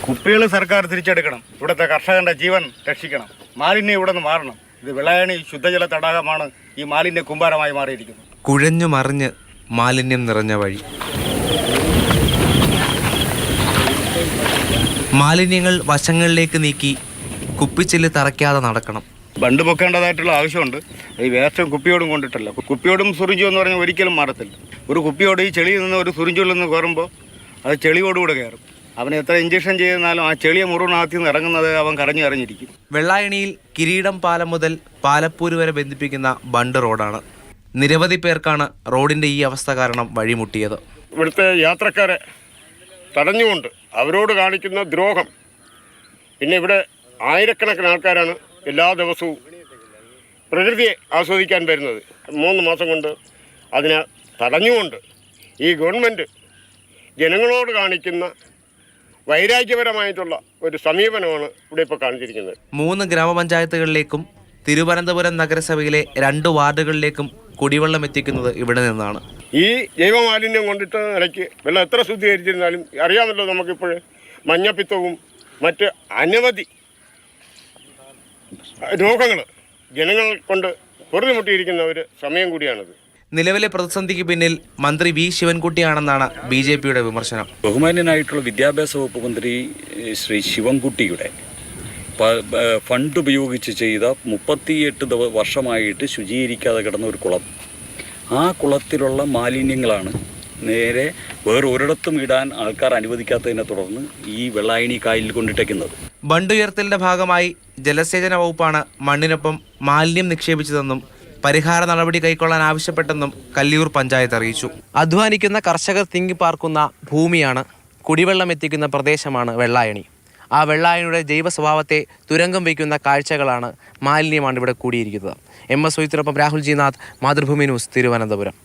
കുപ്പികൾ സർക്കാർ തിരിച്ചെടുക്കണം. ഇവിടുത്തെ കർഷകന്റെ ജീവൻ രക്ഷിക്കണം. മാലിന്യം ഇവിടെ നിന്ന് മാറണം. ഇത് വെള്ളായണി ശുദ്ധജല തടാകമാണ് ഈ മാലിന്യ കൂമ്പാരമായി മാറിയിരിക്കുന്നത്. കുഴഞ്ഞു മറിഞ്ഞ് മാലിന്യം നിറഞ്ഞ വഴി. മാലിന്യങ്ങൾ വശങ്ങളിലേക്ക് നീക്കി കുപ്പിച്ചില്ല് തറയ്ക്കാതെ നടക്കണം. ബണ്ട് പൊക്കേണ്ടതായിട്ടുള്ള ആവശ്യമുണ്ട്. ഈ വേസ്റ്റും കുപ്പിയോടും കൊണ്ടിട്ടല്ല. കുപ്പിയോടും സുറിഞ്ചും എന്ന് പറഞ്ഞാൽ ഒരിക്കലും മാറത്തില്ല. ഒരു കുപ്പിയോട് ഈ ചെളിയിൽ നിന്ന് ഒരു സുറിഞ്ചിൽ നിന്ന് കയറുമ്പോൾ അത് ചെളിയോടുകൂടെ കയറും. അവന് എത്ര ഇഞ്ചക്ഷൻ ചെയ്യുന്നാലും ആ ചെളിയെ മുറിവിനകത്ത് നിന്ന് ഇറങ്ങുന്നത് അവൻ കരഞ്ഞിരിക്കും. വെള്ളായണിയിൽ കിരീടം പാലം മുതൽ പാലപ്പൂര് വരെ ബന്ധിപ്പിക്കുന്ന ബണ്ട് റോഡാണ്. നിരവധി പേർക്കാണ് റോഡിന്റെ ഈ അവസ്ഥ കാരണം വഴിമുട്ടിയത്. ഇവിടുത്തെ യാത്രക്കാരെ തടഞ്ഞുകൊണ്ട് അവരോട് കാണിക്കുന്ന ദ്രോഹം. പിന്നെ ഇവിടെ ആയിരക്കണക്കിന് ആൾക്കാരാണ് എല്ലാ ദിവസവും പ്രകൃതിയെ ആസ്വദിക്കാൻ വരുന്നത്. 3 മാസം കൊണ്ട് അതിനെ തടഞ്ഞുകൊണ്ട് ഈ ഗവൺമെൻറ് ജനങ്ങളോട് കാണിക്കുന്ന വൈരാഗ്യപരമായിട്ടുള്ള ഒരു സമീപനമാണ് ഇവിടെ ഇപ്പോൾ കാണിച്ചിരിക്കുന്നത്. 3 ഗ്രാമപഞ്ചായത്തുകളിലേക്കും തിരുവനന്തപുരം നഗരസഭയിലെ 2 വാർഡുകളിലേക്കും കുടിവെള്ളം എത്തിക്കുന്നത് ഇവിടെ നിന്നാണ്. ഈ ജൈവമാലിന്യം കൊണ്ടിട്ട് നിലയ്ക്ക് വെള്ളം എത്ര ശുദ്ധീകരിച്ചിരുന്നാലും അറിയാമല്ലോ, നമുക്കിപ്പോൾ മഞ്ഞപ്പിത്തവും മറ്റ് അനവധി രോഗങ്ങൾ ജനങ്ങൾ കൊണ്ട് പൊറുതിമുട്ടിയിരിക്കുന്ന ഒരു സമയം കൂടിയാണിത്. നിലവിലെ പ്രതിസന്ധിക്ക് പിന്നിൽ മന്ത്രി വി ശിവൻകുട്ടിയാണെന്നാണ് BJPയുടെ വിമർശനം. ബഹുമാന്യനായിട്ടുള്ള വിദ്യാഭ്യാസ വകുപ്പ് മന്ത്രി ശ്രീ ശിവൻകുട്ടിയുടെ ഫണ്ട് ഉപയോഗിച്ച് ചെയ്ത 38 വർഷമായിട്ട് ശുചീകരിക്കാതെ കിടന്ന ഒരു കുളം, ആ കുളത്തിലുള്ള മാലിന്യങ്ങളാണ് നേരെ വേറൊരിടത്തും ഇടാൻ ആൾക്കാർ അനുവദിക്കാത്തതിനെ തുടർന്ന് ഈ വെള്ളായണി കായലിൽ കൊണ്ടിട്ടേക്കുന്നത്. ബണ്ടുയർത്തലിന്റെ ഭാഗമായി ജലസേചന വകുപ്പാണ് മണ്ണിനൊപ്പം മാലിന്യം നിക്ഷേപിച്ചതെന്നും പരിഹാര നടപടി കൈക്കൊള്ളാൻ ആവശ്യപ്പെട്ടെന്നും കല്ലിയൂർ പഞ്ചായത്ത് അറിയിച്ചു. അധ്വാനിക്കുന്ന കർഷകർ തിങ്ങിപ്പാർക്കുന്ന ഭൂമിയാണ്, കുടിവെള്ളം എത്തിക്കുന്ന പ്രദേശമാണ് വെള്ളായണി. ആ വെള്ളായണിയുടെ ജൈവ സ്വഭാവത്തെ തുരങ്കം വയ്ക്കുന്ന കാഴ്ചകളാണ്, മാലിന്യമാണ് ഇവിടെ കൂടിയിരിക്കുന്നത്. MS സുഹിത്തിനൊപ്പം രാഹുൽ ജി നാഥ്, മാതൃഭൂമി ന്യൂസ്, തിരുവനന്തപുരം.